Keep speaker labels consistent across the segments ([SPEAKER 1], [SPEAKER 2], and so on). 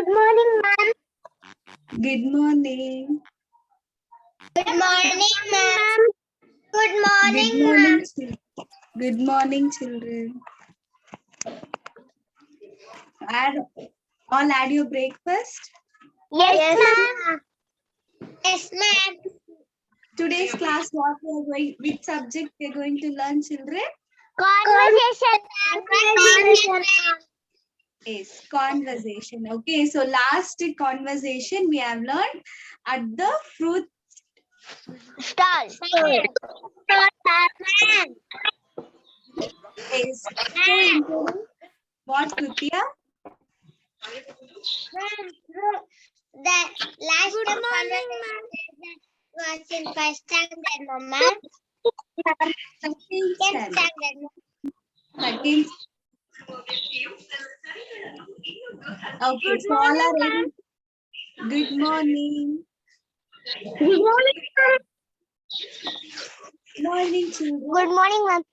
[SPEAKER 1] Good morning, ma'am.
[SPEAKER 2] Good morning.
[SPEAKER 1] Good morning, ma'am. Good
[SPEAKER 2] Good
[SPEAKER 1] morning,
[SPEAKER 2] morning,
[SPEAKER 1] ma'am.
[SPEAKER 2] good morning, children. Add your breakfast.
[SPEAKER 1] Yes, ma'am. Yes, ma'am.
[SPEAKER 2] Today's class, which subject we are going to learn, children?
[SPEAKER 1] Conversation. Conversation.
[SPEAKER 2] Yes, conversation. Okay, so last conversation we have learned at the fruit
[SPEAKER 1] Stall. Ma'am.
[SPEAKER 2] is. So in today, what, Kritya?
[SPEAKER 1] The last Good morning, ma'am. Was in first standard, mama.
[SPEAKER 2] Second
[SPEAKER 1] Second
[SPEAKER 2] standard.
[SPEAKER 1] standard.
[SPEAKER 2] Second. Okay, so all are ready. Good morning.
[SPEAKER 1] Good morning, ma'am.
[SPEAKER 2] Morning, children.
[SPEAKER 1] Good morning, ma'am.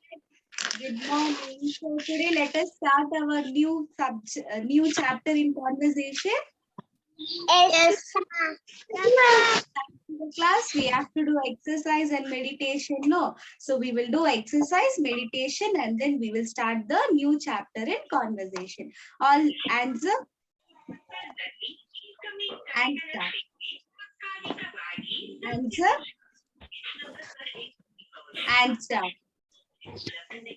[SPEAKER 2] Good morning. So today let us start our new chapter in conversation.
[SPEAKER 1] Yes, ma'am.
[SPEAKER 2] In the class, we have to do exercise and meditation. No, so we will do exercise, meditation, and then we will start the new chapter in conversation. All answer and start. Answer and start.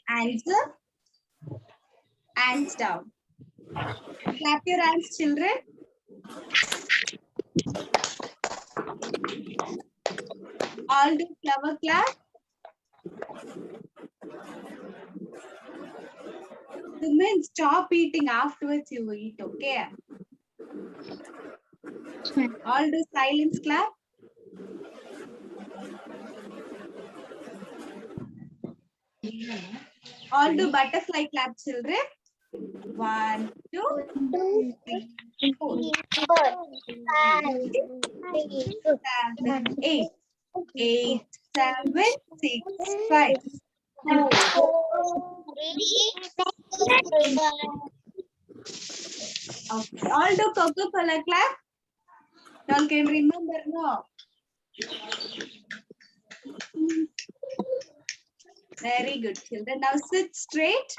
[SPEAKER 2] Answer and start. Clap your hands, children. All do flower clap. The men stop eating afterwards. You eat, okay? All do silence clap. All do butterfly clap, children. 1, 2, 3, 4, 7, 8. 8, 7, 6, 5, 4. Okay. All do Coca-Cola clap. Y'all can remember, no? Very good, children. Now sit straight.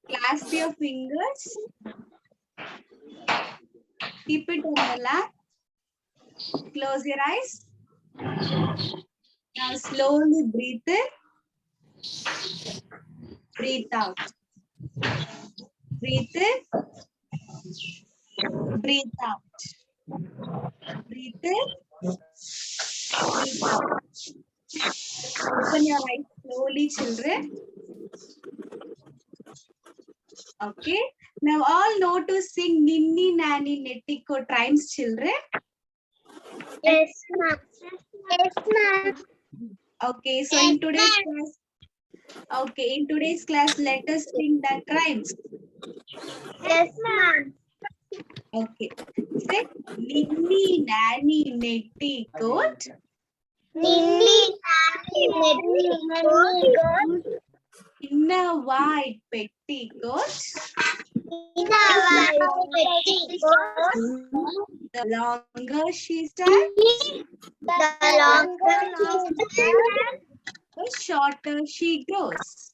[SPEAKER 2] Clasp your fingers. Keep it on the lap. Close your eyes. Now slowly breathe in. Breathe out. Breathe in. Breathe out. Breathe in. Breathe out. Open your eyes slowly, children. Okay. Now all know to sing Ninni Nanny Netticoat rhymes, children.
[SPEAKER 1] Yes, ma'am. Yes, ma'am.
[SPEAKER 2] Okay. So in today's class, let us sing the rhymes.
[SPEAKER 1] Yes, ma'am.
[SPEAKER 2] Okay. Say Ninni Nanny Netticoat.
[SPEAKER 1] Ninni Netticoat.
[SPEAKER 2] In a white petticoat.
[SPEAKER 1] In a white petticoat.
[SPEAKER 2] The longer she stands,
[SPEAKER 1] The longer she stands,
[SPEAKER 2] the shorter she grows.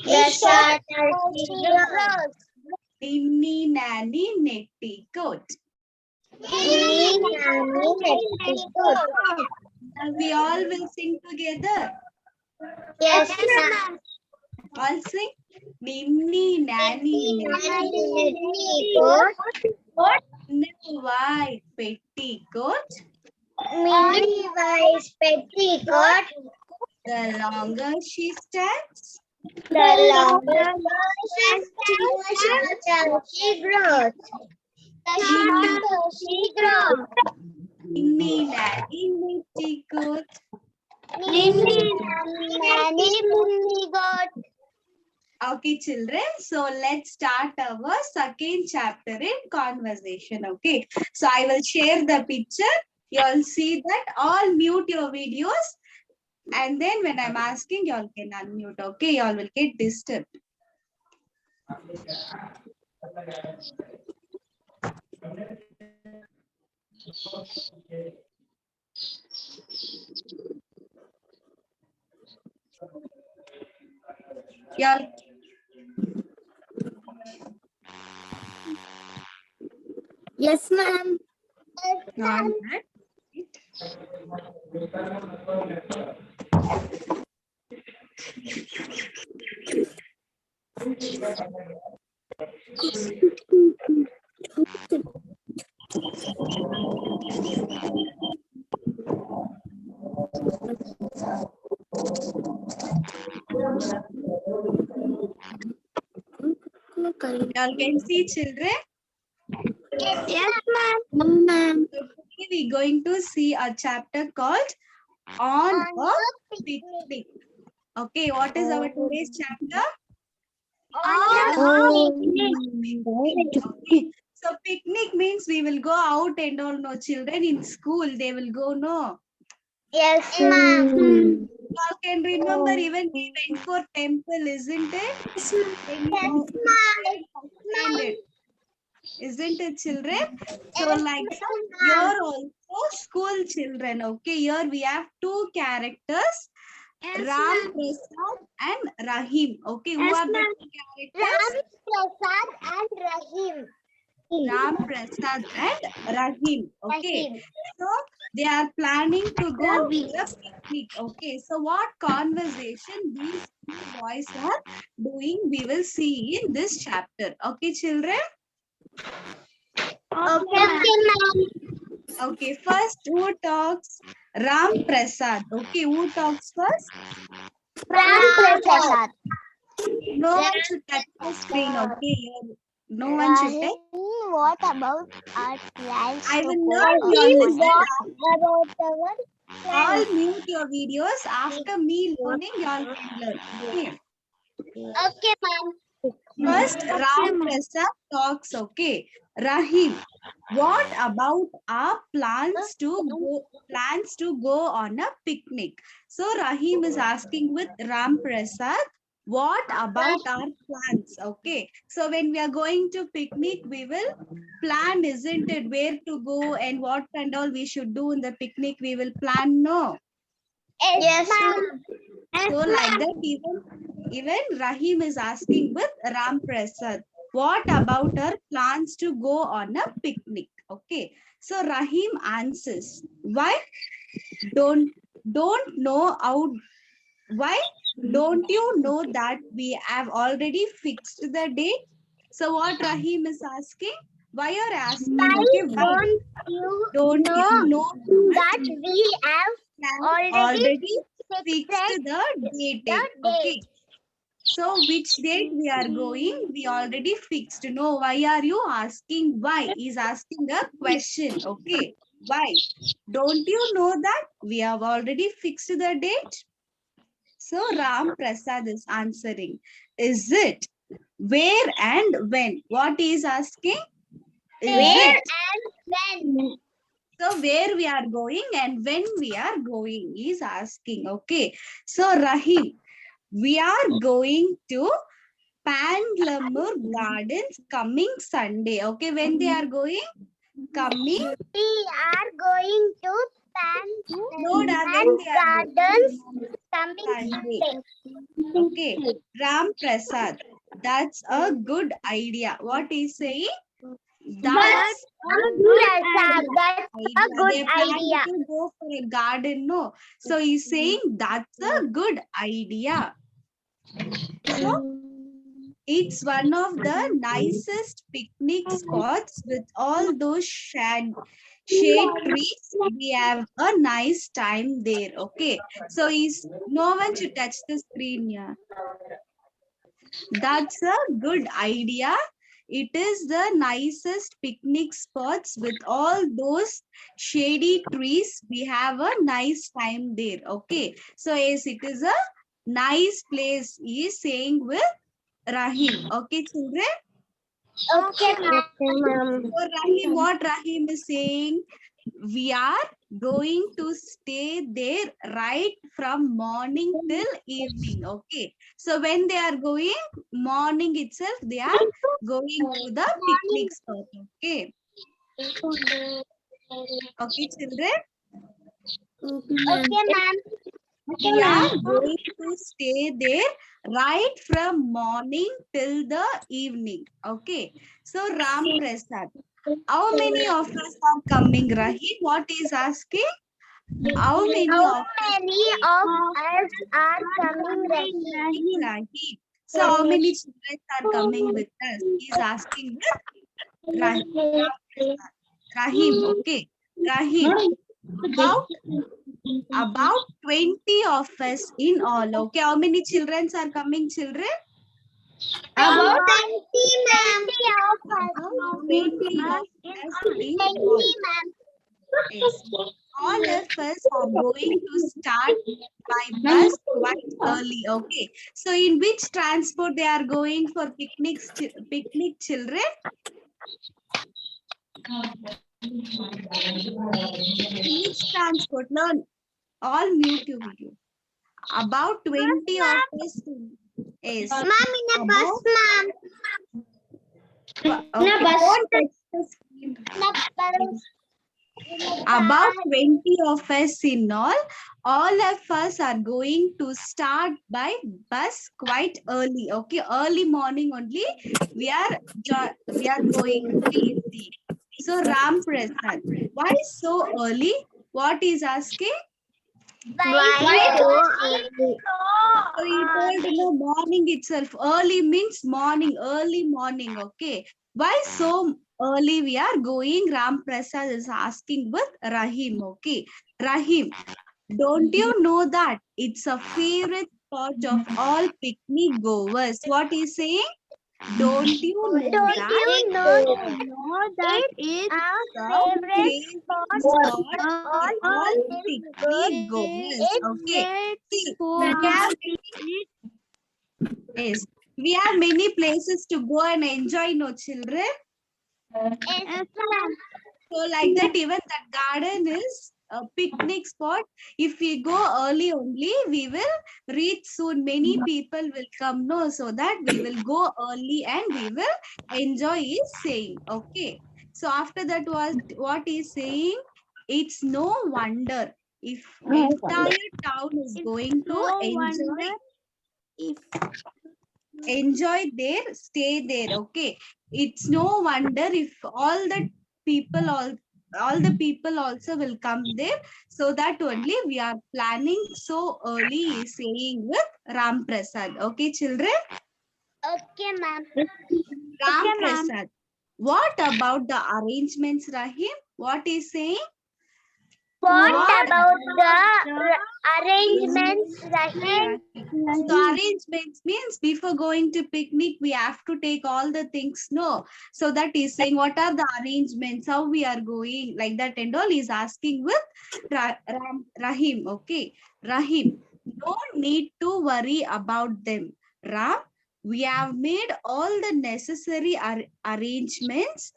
[SPEAKER 1] the shorter she grows.
[SPEAKER 2] Ninni Nanny Netticoat.
[SPEAKER 1] Ninni Netticoat.
[SPEAKER 2] Now we all will sing together.
[SPEAKER 1] Yes, ma'am.
[SPEAKER 2] All sing. Ninni Nanny
[SPEAKER 1] Netticoat.
[SPEAKER 2] in a white petticoat.
[SPEAKER 1] Mini white petticoat.
[SPEAKER 2] The longer she stands,
[SPEAKER 1] The longer she stands, she grows. The shorter she grows.
[SPEAKER 2] Ninni Nanny Netticoat.
[SPEAKER 1] Ninni Netticoat.
[SPEAKER 2] Okay, children. So let's start our second chapter in conversation. Okay. So I will share the picture. You'll see that. All mute your videos. And then when I'm asking, y'all can unmute. Okay. Y'all will get disturbed. Yeah.
[SPEAKER 1] Yes, ma'am.
[SPEAKER 2] Not that. Y'all can see children.
[SPEAKER 1] Yes, ma'am. Ma'am.
[SPEAKER 2] So today we're going to see a chapter called On a Picnic. Okay, what is our today's chapter? Okay. So picnic means we will go out and all, no children in school they will go, no.
[SPEAKER 1] Yes, ma'am.
[SPEAKER 2] You all can remember even we went for temple, isn't it? When we
[SPEAKER 1] Yes,
[SPEAKER 2] attended. Isn't it, children? So like that, here also school children. Okay, here we have two characters, Ram Prasad and Rahim. Okay, who
[SPEAKER 1] Yes,
[SPEAKER 2] are the
[SPEAKER 1] ma'am.
[SPEAKER 2] two characters?
[SPEAKER 1] Prasad and Rahim.
[SPEAKER 2] Ram Prasad and Rahim. Okay,
[SPEAKER 1] Rahim.
[SPEAKER 2] so they are planning to go for a picnic. Okay, so what conversation these two boys are doing, we will see in this chapter. Okay, children.
[SPEAKER 1] Okay, ma'am.
[SPEAKER 2] Okay, first who talks? Ram Prasad. Okay, who talks first?
[SPEAKER 1] Ram Prasad.
[SPEAKER 2] No one should touch the screen. Okay, no one should touch.
[SPEAKER 1] What about our plans?
[SPEAKER 2] I will not be on this.
[SPEAKER 1] About our
[SPEAKER 2] All mute your videos. After me learning, y'all can learn. Okay.
[SPEAKER 1] Okay, ma'am.
[SPEAKER 2] First, Ram Prasad talks. Okay, Rahim. What about our plans to go on a picnic? So Rahim is asking with Ram Prasad, what about our plans? Okay, so when we are going to picnic, we will plan, isn't it? Where to go and what and all we should do in the picnic, we will plan, no?
[SPEAKER 1] Yes, ma'am.
[SPEAKER 2] So like that, even Rahim is asking with Ram Prasad, what about our plans to go on a picnic? Okay, so Rahim answers, why don't know how, why don't you know that we have already fixed the date? So what Rahim is asking, why you're asking? Okay, why don't you know
[SPEAKER 1] that we have
[SPEAKER 2] already fixed the date? Okay, so which date we are going? We already fixed. No, why are you asking why? He's asking a question. Okay, why? Don't you know that we have already fixed the date? So Ram Prasad is answering. Is it? Where and when? What he is asking? Is
[SPEAKER 1] where
[SPEAKER 2] it?
[SPEAKER 1] and when.
[SPEAKER 2] So where we are going and when we are going, he is asking. Okay. So Rahim, we are going to Panglamur Gardens coming Sunday. Okay, when they are going? Coming?
[SPEAKER 1] We are going to
[SPEAKER 2] No, when they are
[SPEAKER 1] Gardens
[SPEAKER 2] going?
[SPEAKER 1] coming
[SPEAKER 2] Sunday.
[SPEAKER 1] Sunday.
[SPEAKER 2] Okay, Ram Prasad. That's a good idea. What is saying? That's
[SPEAKER 1] a good idea. That's a good
[SPEAKER 2] They plan
[SPEAKER 1] idea.
[SPEAKER 2] to go for a garden, no? So he's saying that's a good idea. So it's one of the nicest picnic spots with all those shade trees. We have a nice time there. Okay, so no one should touch the screen. Yeah, that's a good idea. It is the nicest picnic spots with all those shady trees. We have a nice time there. Okay, so yes, it is a nice place. He is saying with Rahim. Okay, children.
[SPEAKER 1] Okay, ma'am.
[SPEAKER 2] So Rahim, what Rahim is saying, we are going to stay there right from morning till evening. Okay. So when they are going, morning itself, they are going to the picnic spot. Okay. Okay, children.
[SPEAKER 1] Okay, ma'am.
[SPEAKER 2] We are going to stay there right from morning till the evening. Okay. So Ram Prasad, how many of us are coming, Rahim? What is asking? How many
[SPEAKER 1] How
[SPEAKER 2] of us
[SPEAKER 1] many of us are coming,
[SPEAKER 2] coming,
[SPEAKER 1] Rahim?
[SPEAKER 2] Rahim? So how many children are coming with us? He's asking with Ram Prasad. Rahim, okay. Rahim, about 20 of us in all. Okay, how many children are coming, children?
[SPEAKER 1] About 20, ma'am.
[SPEAKER 2] About 20 of us in all.
[SPEAKER 1] 20, ma'am.
[SPEAKER 2] Yes. All of us are going to start by bus quite early. Okay. So in which transport they are going for picnics, picnic children? In which transport? Learn. All mute your video. About 20 of us. Yes.
[SPEAKER 1] Ma'am, in a bus, ma'am.
[SPEAKER 2] Okay. Don't touch the screen. About 20 of us in all of us are going to start by bus quite early. Okay, early morning only we are going. Okay, see. So Ram Prasad, why so early? What is asking?
[SPEAKER 1] Why so early?
[SPEAKER 2] So you told in the morning itself. Early means morning, early morning. Okay. Why so early we are going? Ram Prasad is asking with Rahim. Okay. Rahim, don't you know that it's a favorite spot of all picnic goers? What is saying? Don't you know
[SPEAKER 1] Don't
[SPEAKER 2] that
[SPEAKER 1] you know that it's our
[SPEAKER 2] a
[SPEAKER 1] favorite
[SPEAKER 2] favorite
[SPEAKER 1] spot
[SPEAKER 2] spot
[SPEAKER 1] of
[SPEAKER 2] for all
[SPEAKER 1] all
[SPEAKER 2] picnic goers? Okay. See, we have yes, we have many places to go and enjoy, no children.
[SPEAKER 1] Yes, ma'am.
[SPEAKER 2] So like that, even that garden is a picnic spot. If we go early only, we will reach soon. Many people will come, no, so that we will go early and we will enjoy is saying. Okay. So after that, what is saying? It's no wonder if entire town is going to enjoy there, stay there. Okay, it's no wonder if people all the people also will come there, so that only we are planning so early, saying with Ram Prasad. Okay, children.
[SPEAKER 1] Okay, ma'am.
[SPEAKER 2] Ram Prasad, what about the arrangements, Rahim? What is saying?
[SPEAKER 1] What about the arrangements, Rahim?
[SPEAKER 2] So arrangements means before going to picnic, we have to take all the things. No, so that is saying what are the arrangements, how we are going, like that and all. Is asking with Rahim. Okay, Rahim, no need to worry about them. Ram, we have made all the necessary arrangements.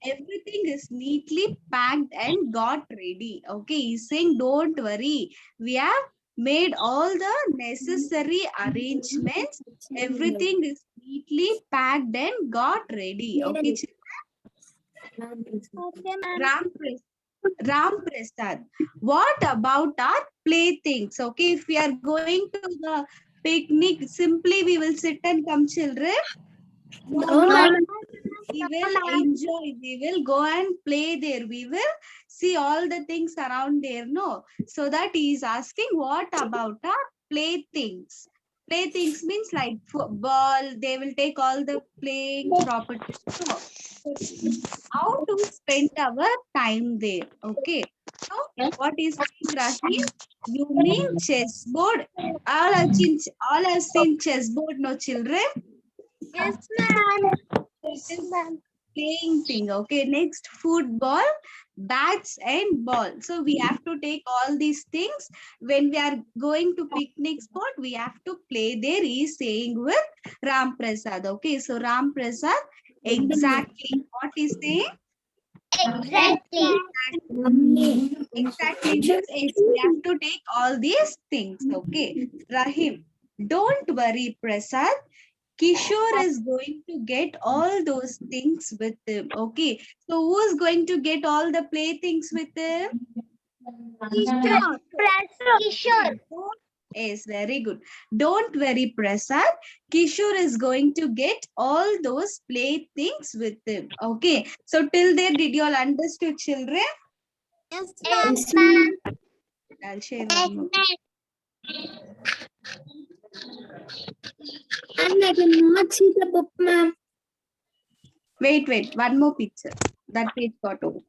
[SPEAKER 2] Everything is neatly packed and got ready. Okay, he's saying don't worry. We have made all the necessary arrangements. Everything is neatly packed and got ready. Okay,
[SPEAKER 1] Okay, ma'am.
[SPEAKER 2] Ram Prasad, what about our playthings? Okay, if we are going to the picnic, simply we will sit and come, children.
[SPEAKER 1] No, ma'am.
[SPEAKER 2] We will enjoy, we will go and play there, we will see all the things around there. No, so that he is asking what about our playthings. Playthings means like football, they will take all the playing properties. So how to spend our time there. Okay, so what is Rahim? You mean chessboard? All have seen chessboard, no children?
[SPEAKER 1] Yes, ma'am.
[SPEAKER 2] It is playing thing. Okay, next football, bats and ball. So we have to take all these things. When we are going to picnic spot, we have to play there. He is saying with Ram Prasad. Okay, so Ram Prasad, exactly what is saying?
[SPEAKER 1] Exactly.
[SPEAKER 2] Exactly means yes, we have to take all these things. Okay, Rahim, don't worry, Prasad. Kishore is going to get all those things with him. Okay. So who is going to get all the playthings with him?
[SPEAKER 1] Kishore. Kishore.
[SPEAKER 2] Yes, very good. Don't worry, Prasad. Kishore is going to get all those playthings with him. Okay. So till there, did you all understood, children?
[SPEAKER 1] Yes, ma'am.
[SPEAKER 2] I'll share
[SPEAKER 1] Yes,
[SPEAKER 2] one more.
[SPEAKER 1] I cannot see the book, ma'am.
[SPEAKER 2] Wait, one more picture. That page got over.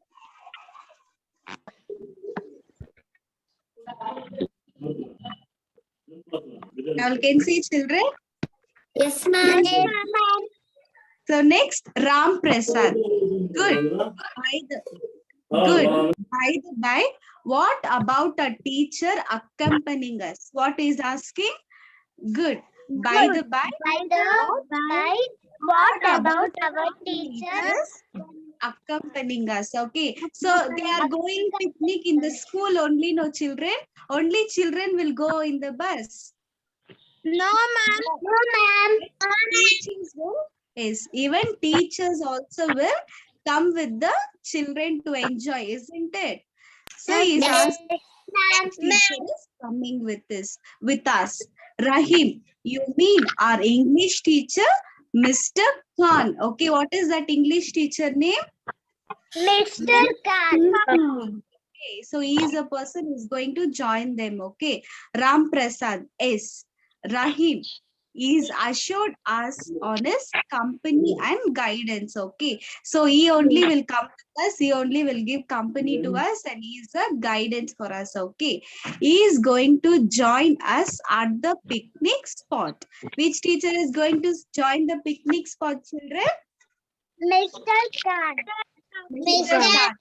[SPEAKER 2] Now can see, children.
[SPEAKER 1] Yes, ma'am. Yes, ma'am.
[SPEAKER 2] So next, Ram Prasad. Good. By the by, what about a teacher accompanying us? What is asking? Good. By the by,
[SPEAKER 1] What about our teachers?
[SPEAKER 2] accompanying us? Okay. So they are going picnic in the school only, no children? Only children will go in the bus.
[SPEAKER 1] No, ma'am. No, ma'am.
[SPEAKER 2] Teachers will, yes, even teachers also will come with the children to enjoy, isn't it? So he is asking, which teacher is coming with us? Rahim, you mean our English teacher, Mr. Khan. Okay, what is that English teacher name?
[SPEAKER 1] Mr. Khan.
[SPEAKER 2] Okay, so he is a person who is going to join them. Okay, Ram Prasad is Rahim is assured us on his company and guidance. Okay, so he only will come with us, he only will give company to us, and he is a guidance for us. Okay, he is going to join us at the picnic spot. Which teacher is going to join the picnic spot, children?
[SPEAKER 1] Mr. Khan.
[SPEAKER 2] Mr. Khan.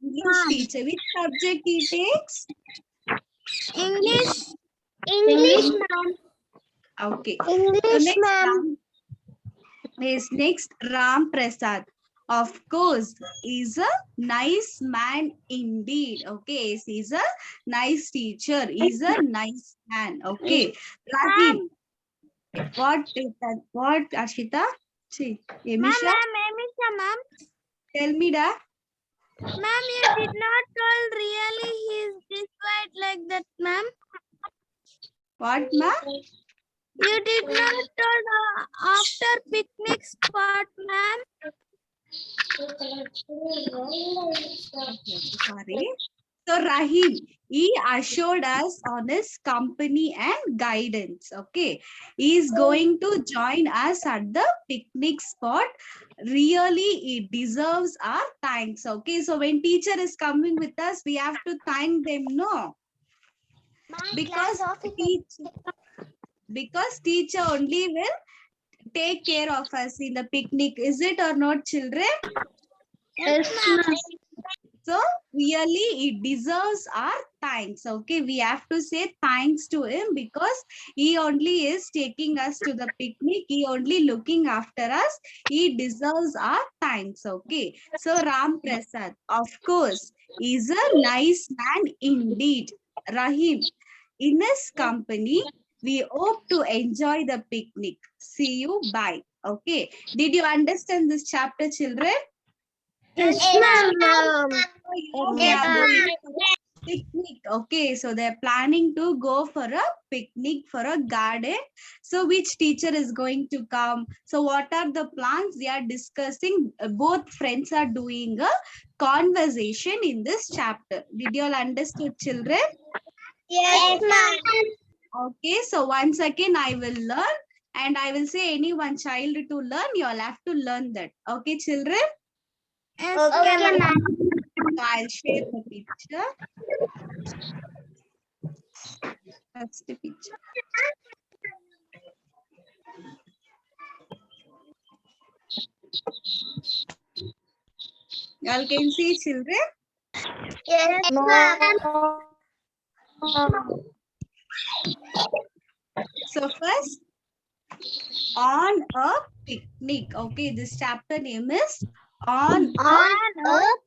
[SPEAKER 2] English teacher. Which subject he takes?
[SPEAKER 1] English. English, ma'am.
[SPEAKER 2] Okay.
[SPEAKER 1] English, ma'am.
[SPEAKER 2] Next, Ram Prasad. Of course, is a nice man indeed. Okay, he's a nice teacher. He's a nice man. Okay, Rahim. What is that? What, Ashita? Emisha?
[SPEAKER 1] Ma'am.
[SPEAKER 2] Tell me that.
[SPEAKER 1] Ma'am, you did not tell really he is this white like that, ma'am.
[SPEAKER 2] What, ma?
[SPEAKER 1] You did not tell after picnic spot, ma'am.
[SPEAKER 2] Sorry. So Rahim, he assured us on his company and guidance. Okay, he is going to join us at the picnic spot. Really, he deserves our thanks. Okay, so when teacher is coming with us, we have to thank them. No, because teacher only will take care of us in the picnic. Is it or not, children?
[SPEAKER 1] Yes, ma'am.
[SPEAKER 2] So really, it deserves our thanks. Okay, we have to say thanks to him because he only is taking us to the picnic. He only looking after us. He deserves our thanks. Okay, so Ram Prasad, of course, is a nice man indeed. Rahim, in his company, we hope to enjoy the picnic. See you. Bye. Okay, did you understand this chapter, children?
[SPEAKER 1] Yes, ma'am.
[SPEAKER 2] They are going for a picnic. Okay, so they're planning to go for a picnic for a garden. So which teacher is going to come? So what are the plans they are discussing? Both friends are doing a conversation in this chapter. Did you all understood, children?
[SPEAKER 1] Yes, ma'am.
[SPEAKER 2] Okay, so once again I will learn and I will say any one child to learn. You all have to learn that. Okay, children?
[SPEAKER 1] Okay, ma'am.
[SPEAKER 2] So I'll share the picture. That's the picture. Y'all can see, children?
[SPEAKER 1] Yes, ma'am.
[SPEAKER 2] So first, on a picnic. Okay, this chapter name is on
[SPEAKER 1] a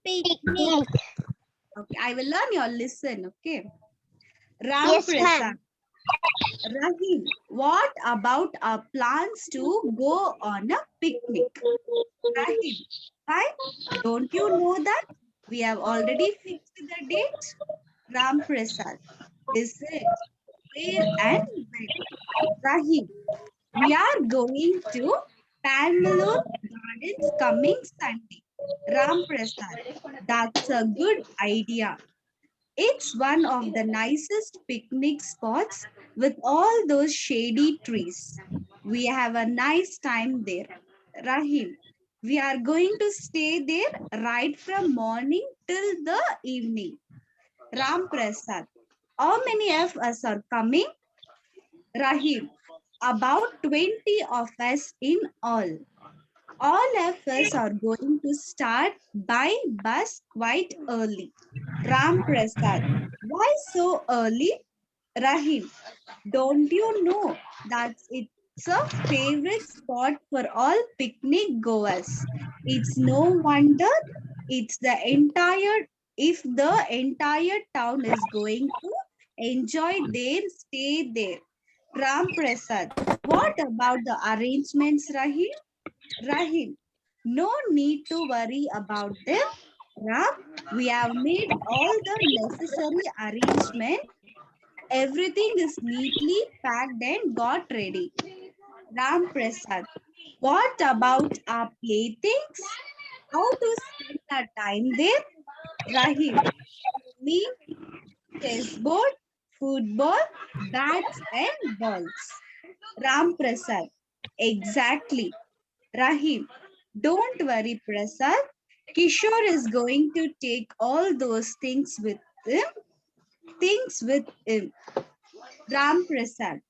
[SPEAKER 1] picnic.
[SPEAKER 2] Okay, I will learn. You all listen. Okay. Ram
[SPEAKER 1] Yes,
[SPEAKER 2] Prasad.
[SPEAKER 1] ma'am.
[SPEAKER 2] Rahim, what about our plans to go on a picnic? Rahim, fine. Don't you know that? We have already fixed the date. Ram Prasad, is it? Where and when? Rahim, we are going to Pangalore Gardens coming Sunday. Ram Prasad, that's a good idea. It's one of the nicest picnic spots with all those shady trees. We have a nice time there. Rahim, we are going to stay there right from morning till the evening. Ram Prasad, how many of us are coming? Rahim, about 20 of us in all. All of us are going to start by bus quite early. Ram Prasad, why so early? Rahim, don't you know that it's a favorite spot for all picnic goers? It's no wonder it's the entire if the entire town is going to enjoy their stay there. Ram Prasad, what about the arrangements, Rahim? Rahim, no need to worry about them. Ram, we have made all the necessary arrangements. Everything is neatly packed and got ready. Ram Prasad, what about our playthings? How to spend our time there? Rahim, me, chessboard, football, bats and balls. Ram Prasad, exactly. Rahim, don't worry, Prasad. Kishore is going to take all those things with him. Things with him. Ram Prasad,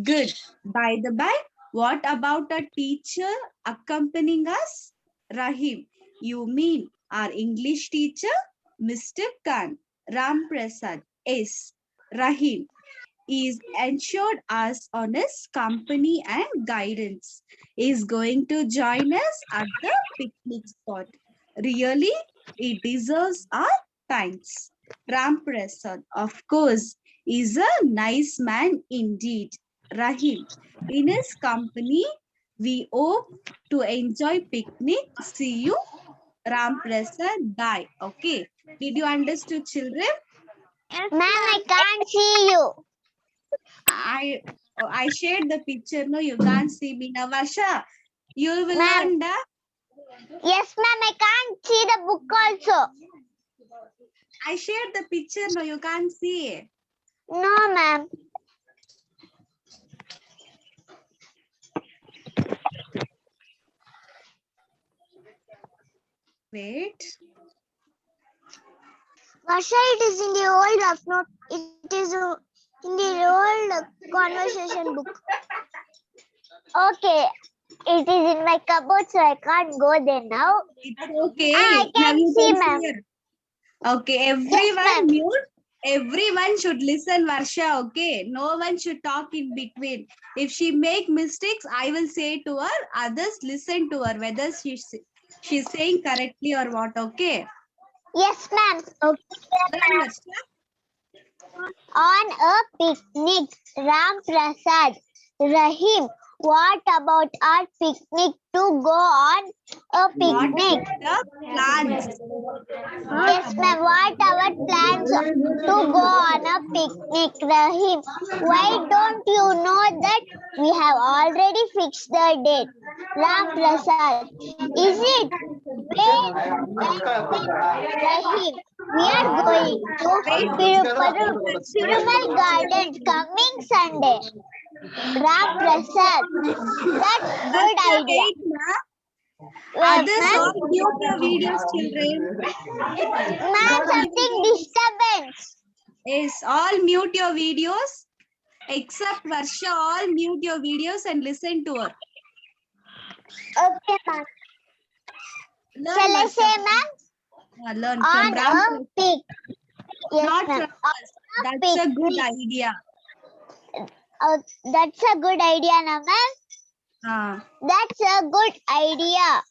[SPEAKER 2] good. By the by, what about a teacher accompanying us? Rahim, you mean our English teacher, Mr. Khan? Ram Prasad, yes. Rahim, is ensured us on his company and guidance. Is going to join us at the picnic spot. Really, it deserves our thanks. Ram Prasad, of course, is a nice man indeed. Rahim, in his company, we hope to enjoy picnic. See you, Ram Prasad. Bye. Okay. Did you understood, children?
[SPEAKER 1] Ma'am, I can't see you.
[SPEAKER 2] I shared the picture. No, you can't see me now. Varsha, you will
[SPEAKER 1] Ma'am.
[SPEAKER 2] learn the.
[SPEAKER 1] Yes, ma'am, I can't see the book also.
[SPEAKER 2] I shared the picture. No, you can't see.
[SPEAKER 1] No, ma'am.
[SPEAKER 2] Wait.
[SPEAKER 1] Varsha, it is in the old rough note. It is in the old conversation book. Okay, it is in my cupboard, so I can't go there now.
[SPEAKER 2] It's okay.
[SPEAKER 1] I
[SPEAKER 2] Now
[SPEAKER 1] can
[SPEAKER 2] you
[SPEAKER 1] see,
[SPEAKER 2] can
[SPEAKER 1] ma'am.
[SPEAKER 2] hear. Okay, everyone
[SPEAKER 1] Yes,
[SPEAKER 2] mute. Everyone should listen, Varsha. Okay, no one should talk in between. If she make mistakes, I will say to her. Others listen to her whether she's saying correctly or what. Okay.
[SPEAKER 1] yes, ma'am. Okay,
[SPEAKER 2] Learn, Varsha.
[SPEAKER 1] on a picnic, Ram Prasad, Rahim, what about our picnic to go on a
[SPEAKER 2] What
[SPEAKER 1] picnic?
[SPEAKER 2] about the plans?
[SPEAKER 1] Yes, ma'am. What our plans to go on a picnic, Rahim? Why don't you know that we have already fixed the date? Ram Prasad, is it? Where and when? Rahim, we are going to Perumal Gardens coming Sunday. Ram Prasad, that's good
[SPEAKER 2] Varsha,
[SPEAKER 1] idea.
[SPEAKER 2] wait, ma.
[SPEAKER 1] Yes,
[SPEAKER 2] Others
[SPEAKER 1] ma'am.
[SPEAKER 2] all mute your videos, children.
[SPEAKER 1] Ma'am, something disturbance.
[SPEAKER 2] Yes, all mute your videos. Except Varsha, all mute your videos and listen to her.
[SPEAKER 1] Okay, ma'am.
[SPEAKER 2] Learn,
[SPEAKER 1] Shall I
[SPEAKER 2] Varsha.
[SPEAKER 1] say, ma'am?
[SPEAKER 2] Learn from
[SPEAKER 1] On
[SPEAKER 2] Ram.
[SPEAKER 1] a pic. Yes,
[SPEAKER 2] Not
[SPEAKER 1] ma'am.
[SPEAKER 2] from us. That's a good idea.
[SPEAKER 1] That's a good idea, na, ma'am. That's a good idea.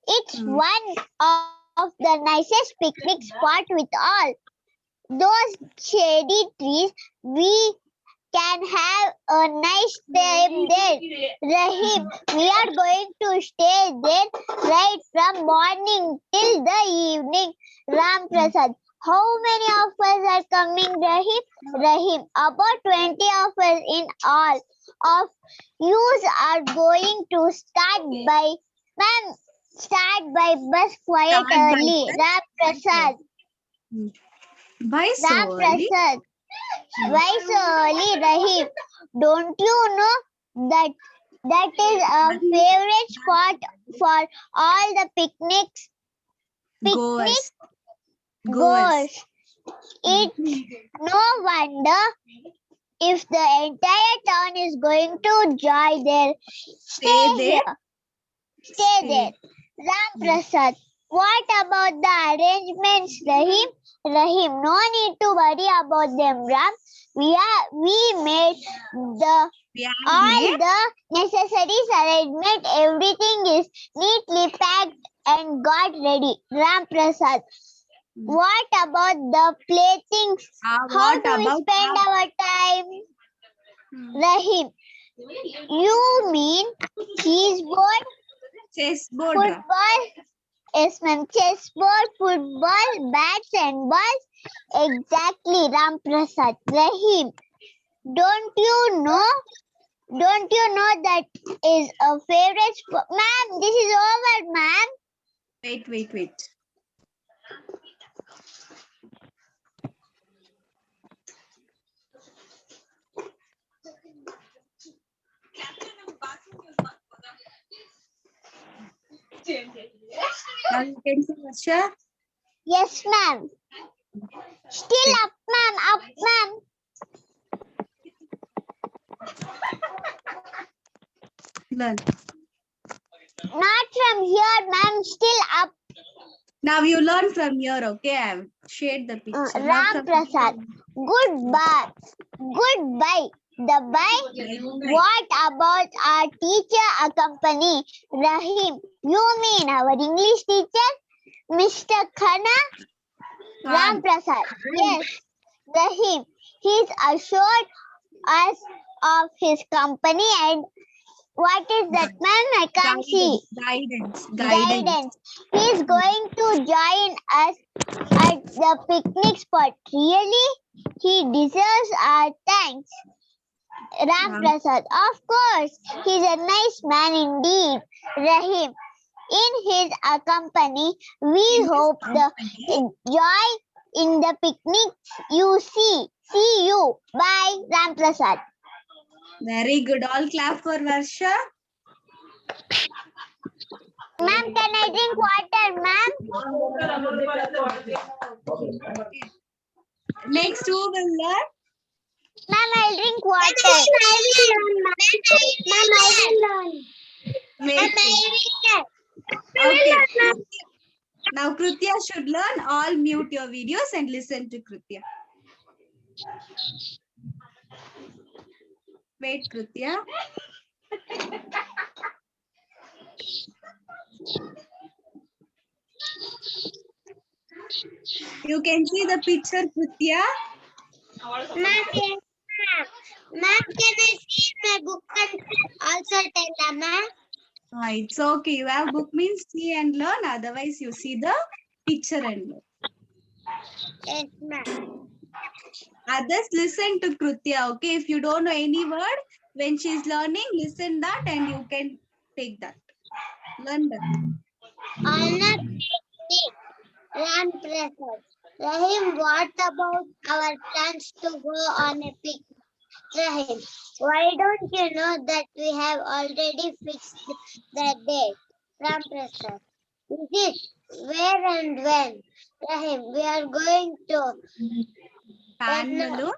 [SPEAKER 1] It's one of the nicest picnic spot with all those shady trees. We can have a nice time there. Rahim, we are going to stay there right from morning till the evening. Ram Prasad, how many of us are coming, Rahim? Rahim, about 20 of us in all. Of you are going to start by, ma'am, start by bus quiet
[SPEAKER 2] Start by
[SPEAKER 1] early.
[SPEAKER 2] bus.
[SPEAKER 1] Ram Prasad,
[SPEAKER 2] Why so
[SPEAKER 1] Ram
[SPEAKER 2] early?
[SPEAKER 1] Prasad, why so early, Rahim? Don't you know that is a favorite spot for all the picnics
[SPEAKER 2] Goers.
[SPEAKER 1] goers. It's no wonder if the entire town is going to join there.
[SPEAKER 2] Stay there.
[SPEAKER 1] Here. Stay there. Ram Prasad, what about the arrangements, Rahim? Rahim, no need to worry about them, Ram. We made the
[SPEAKER 2] We have
[SPEAKER 1] all
[SPEAKER 2] made.
[SPEAKER 1] the necessary arrangement. Everything is neatly packed and got ready. Ram Prasad, what about the playthings? How
[SPEAKER 2] What
[SPEAKER 1] do we
[SPEAKER 2] about
[SPEAKER 1] spend our time? Rahim, you mean chessboard,
[SPEAKER 2] chessboard? Ra.
[SPEAKER 1] football? Yes, ma'am. Chessboard, football, bats and balls. Exactly, Ram Prasad. Rahim, don't you know? Don't you know that is a favorite sport? Ma'am, this is over, ma'am.
[SPEAKER 2] Wait. Now you can see Varsha.
[SPEAKER 1] Yes, ma'am. Still up, ma'am. Up, ma'am.
[SPEAKER 2] Learn.
[SPEAKER 1] Not from here, ma'am. Still up.
[SPEAKER 2] Now you learn from here, okay? I've shared the picture. Not
[SPEAKER 1] Ram
[SPEAKER 2] from
[SPEAKER 1] Prasad. Goodbye. Goodbye. The bye. What about our teacher accompany? Rahim, you mean our English teacher? Mr. Khanna? Ram Prasad. Yes. Rahim. He's assured us of his company and what is that, ma'am? I can't see.
[SPEAKER 2] Guidance.
[SPEAKER 1] He's going to join us at the picnic spot. Really? He deserves our thanks. Ram Prasad. Of course. He's a nice man indeed. Rahim. In his company, we hope the joy in the picnic you see. See you. Bye, Ram Prasad.
[SPEAKER 2] Very good. All clap for Varsha.
[SPEAKER 1] Ma'am, can I drink water, ma'am?
[SPEAKER 2] Next, who will learn?
[SPEAKER 1] Ma'am, I'll drink water. Ma'am, I will learn.
[SPEAKER 2] Wait. Okay. Now Krutya should learn. All mute your videos and listen to Krutya. Wait, Krutya. You can see the picture, Krutya.
[SPEAKER 1] Ma'am, can I see my book and also tell ma'am?
[SPEAKER 2] It's okay. You have book means see and learn. Otherwise, you see the picture and learn.
[SPEAKER 1] Yes, ma'am.
[SPEAKER 2] Others listen to Krutya. Okay. If you don't know any word, when she's learning, listen that and you can take that. Learn that.
[SPEAKER 1] On a picnic, Ram Prasad. Rahim, what about our plans to go on a picnic? Rahim, why don't you know that we have already fixed the date? Ram Prasad. Is it? Where and when? Rahim, we are going to
[SPEAKER 2] Panmalur.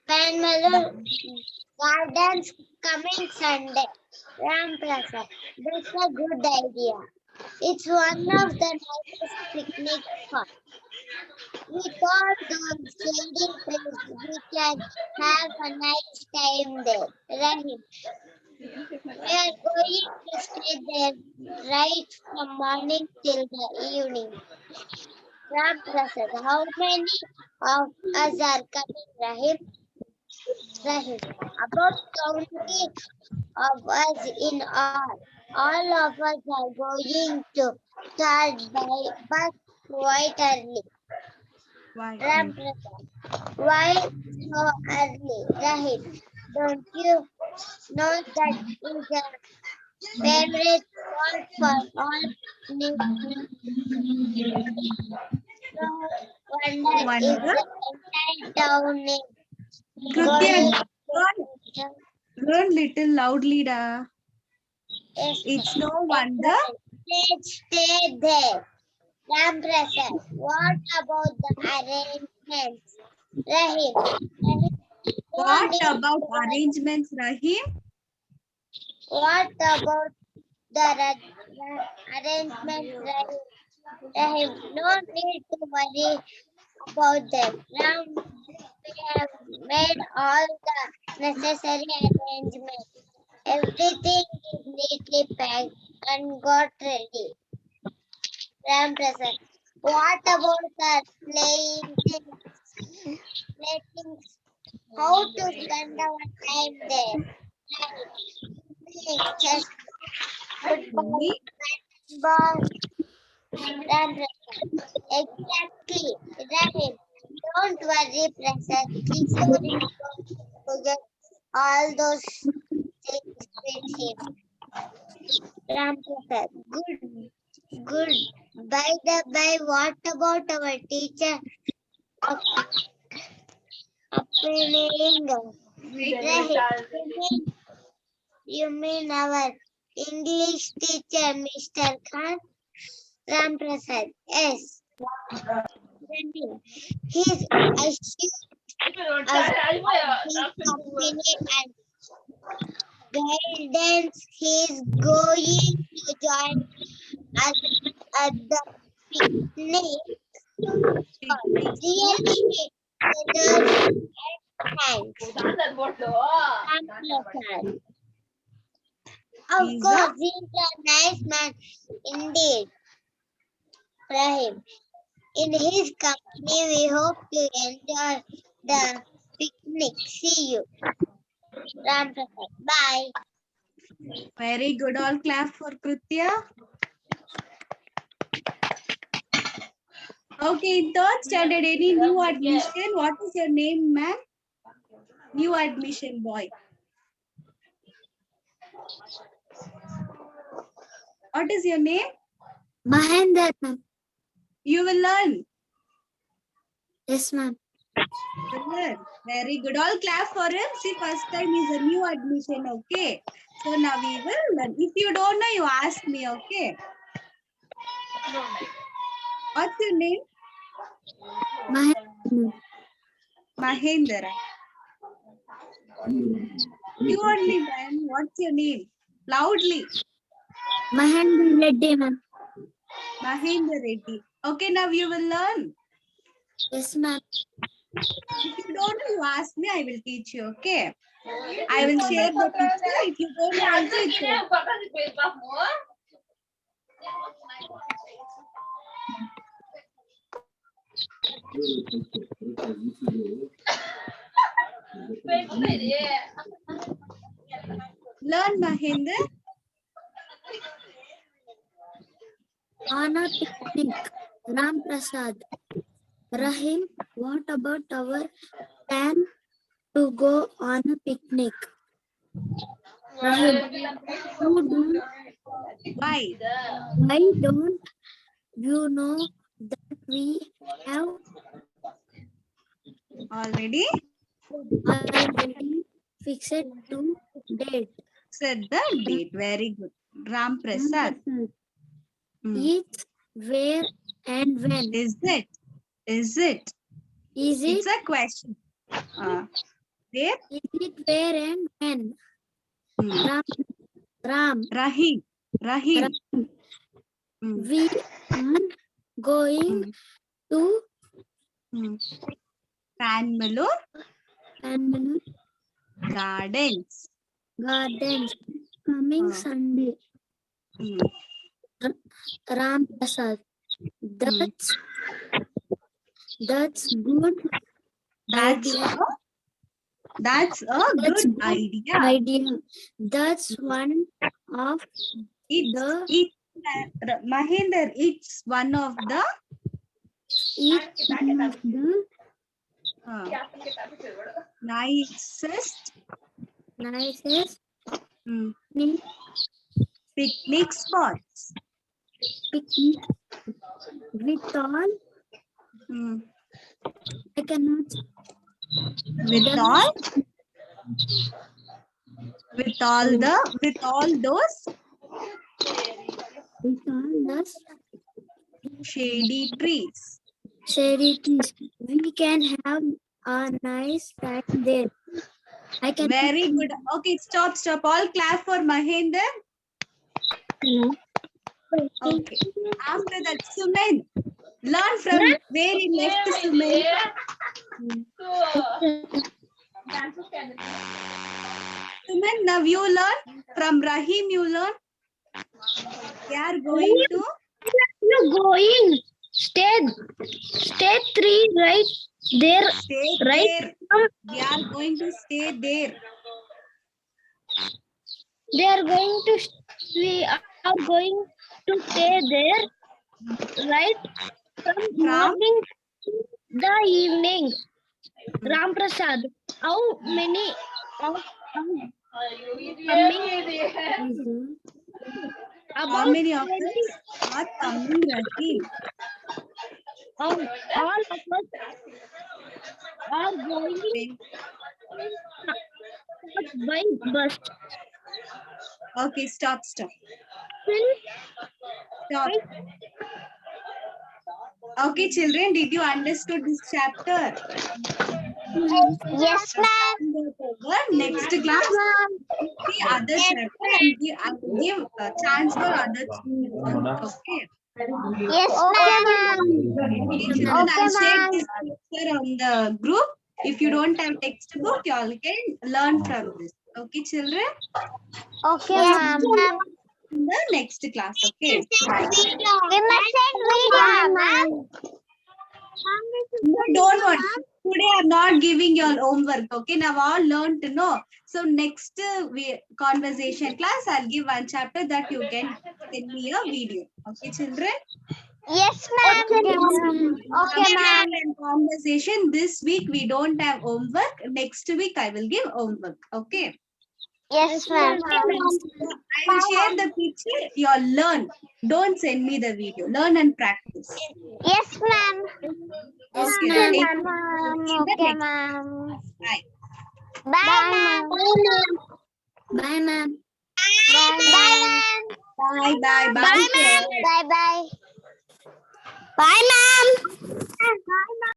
[SPEAKER 1] Panmalur Gardens coming Sunday. Ram Prasad. That's a good idea. It's one of the nicest picnic spots. With all those shading trees, we can have a nice time there. Rahim, we are going to stay there right from morning till the evening. Ram Prasad, how many of us are coming, Rahim? Rahim. About 20 of us in all of us are going to start by bus quite early.
[SPEAKER 2] Why?
[SPEAKER 1] Ram Prasad. Why so early? Rahim, don't you know that is a favorite spot for all new no wonder is
[SPEAKER 2] Wonder.
[SPEAKER 1] the entire town is
[SPEAKER 2] Kritya,
[SPEAKER 1] going to
[SPEAKER 2] learn little loudly, da.
[SPEAKER 1] yes,
[SPEAKER 2] It's no wonder.
[SPEAKER 1] let's stay there. Ram Prasad, what about the arrangements? Rahim, no
[SPEAKER 2] What
[SPEAKER 1] need
[SPEAKER 2] about
[SPEAKER 1] to worry.
[SPEAKER 2] arrangements, Rahim?
[SPEAKER 1] What about the arrangements, Rahim? Rahim, no need to worry about them. Ram, we have made all the necessary arrangements. Everything is neatly packed and got ready. Ram Prasad, what about the playing things? Things? How to spend our time there? Playing chess, football,
[SPEAKER 2] Me?
[SPEAKER 1] ball, Ram Prasad. Exactly. Right. Don't worry, Prasad. Kishore is going to forget all those things with him. Ram Prasad. Good. Good. By the by, what about our teacher appearing? Rahim, you mean our English teacher, Mr. Khan? Ram Prasad. Yes. Rahim. He's assured us his company and guidance. He's going to join us at the picnic.
[SPEAKER 2] Picnic.
[SPEAKER 1] Really, deserves thanks. Ram Prasad. Of
[SPEAKER 2] He's
[SPEAKER 1] course,
[SPEAKER 2] a
[SPEAKER 1] he's a nice man indeed. Rahim. In his company, we hope to enjoy the picnic. See you. Ram Prasad. Bye.
[SPEAKER 2] very good. All clap for Kritya. Okay, in third standard, any new admission? What is your name, ma'am? New admission boy. What is your name?
[SPEAKER 1] Mahendra, ma'am.
[SPEAKER 2] You will learn.
[SPEAKER 1] Yes, ma'am.
[SPEAKER 2] You will learn. Very good. All clap for him. See, first time is a new admission. Okay. So now we will learn. If you don't know, you ask me. Okay. What's your name?
[SPEAKER 1] Mahendra.
[SPEAKER 2] Mahendra. You only, man. What's your name? Loudly.
[SPEAKER 1] Mahendra Reddy, ma'am.
[SPEAKER 2] Mahendra Reddy. Okay, now you will learn.
[SPEAKER 1] Yes, ma'am.
[SPEAKER 2] If you don't know, you ask me. I will teach you. Okay. I will share the picture. If you don't know, also it's okay. Learn, Mahendra.
[SPEAKER 1] On a picnic. Ram Prasad. Rahim, what about our plan to go on a picnic? Rahim,
[SPEAKER 2] Why?
[SPEAKER 1] why don't you know that we have
[SPEAKER 2] Already
[SPEAKER 1] already fixed to date?
[SPEAKER 2] said the date. Very good. Ram Prasad. Hmm.
[SPEAKER 1] It's where and when.
[SPEAKER 2] Is it? Is it?
[SPEAKER 1] Is
[SPEAKER 2] It's
[SPEAKER 1] it?
[SPEAKER 2] a question. There?
[SPEAKER 1] Is it where and when?
[SPEAKER 2] Hmm.
[SPEAKER 1] Ram.
[SPEAKER 2] Rahim. Rahim. Hmm.
[SPEAKER 1] We are going to
[SPEAKER 2] Panmalur
[SPEAKER 1] Panmalur
[SPEAKER 2] Gardens.
[SPEAKER 1] Gardens coming Sunday. Ram Prasad. That's good
[SPEAKER 2] That's
[SPEAKER 1] idea.
[SPEAKER 2] That's a good idea.
[SPEAKER 3] That's one of
[SPEAKER 2] It's Mahinder, it's one of the nicest
[SPEAKER 3] nicest
[SPEAKER 2] mm,
[SPEAKER 3] picnic
[SPEAKER 2] picnic spots.
[SPEAKER 3] with all.
[SPEAKER 2] Mm.
[SPEAKER 3] I cannot.
[SPEAKER 2] With all those
[SPEAKER 3] With all the
[SPEAKER 2] shady trees.
[SPEAKER 3] shady trees, we can have a nice time there. I can.
[SPEAKER 2] Very good. Okay, stop. All clap for Mahinder. Okay. After that, Suman. Learn from very left, Suman. Suman, now you learn. From Rahim, you learn. We are going to
[SPEAKER 3] You're going. Stay 3 right there.
[SPEAKER 2] stay
[SPEAKER 3] Right.
[SPEAKER 2] there. We are going to stay there.
[SPEAKER 3] They are going to. We are going to stay there. Right from morning to the evening. Ram Prasad, how many of coming?
[SPEAKER 2] How many of us are coming, Rahim?
[SPEAKER 3] All of us are going by bus.
[SPEAKER 2] Okay, stop.
[SPEAKER 3] Still,
[SPEAKER 2] Stop. Okay, children, did you understood this chapter?
[SPEAKER 1] Yes, ma'am.
[SPEAKER 2] Next class, the other chapter, and I will give a chance for other children. Okay.
[SPEAKER 1] Yes, ma'am.
[SPEAKER 2] Okay, children, I'll share this picture on the group. If you don't have textbook, you all can learn from this. Okay, children?
[SPEAKER 1] Okay, ma'am.
[SPEAKER 2] In the next class, okay?
[SPEAKER 1] We must send video, ma'am.
[SPEAKER 2] No, don't want. Today I'm not giving you all homework. Okay, now all learn to know. So next conversation class, I'll give one chapter that you can send me a video. Okay, children?
[SPEAKER 1] Yes, ma'am. Okay, ma'am.
[SPEAKER 2] And conversation this week we don't have homework. Next week I will give homework. Okay.
[SPEAKER 1] Yes, ma'am.
[SPEAKER 2] I will share the picture. You all learn. Don't send me the video. Learn and practice.
[SPEAKER 1] Yes, ma'am.
[SPEAKER 2] Okay.
[SPEAKER 1] Yes,
[SPEAKER 2] Thank
[SPEAKER 1] ma'am.
[SPEAKER 2] you.
[SPEAKER 1] Okay, ma'am.
[SPEAKER 2] Bye.
[SPEAKER 1] Bye, ma'am.
[SPEAKER 3] bye, ma'am.
[SPEAKER 1] Bye, ma'am.
[SPEAKER 2] Bye. Bye. Bye.
[SPEAKER 1] Bye, ma'am. Bye, bye. Bye, ma'am.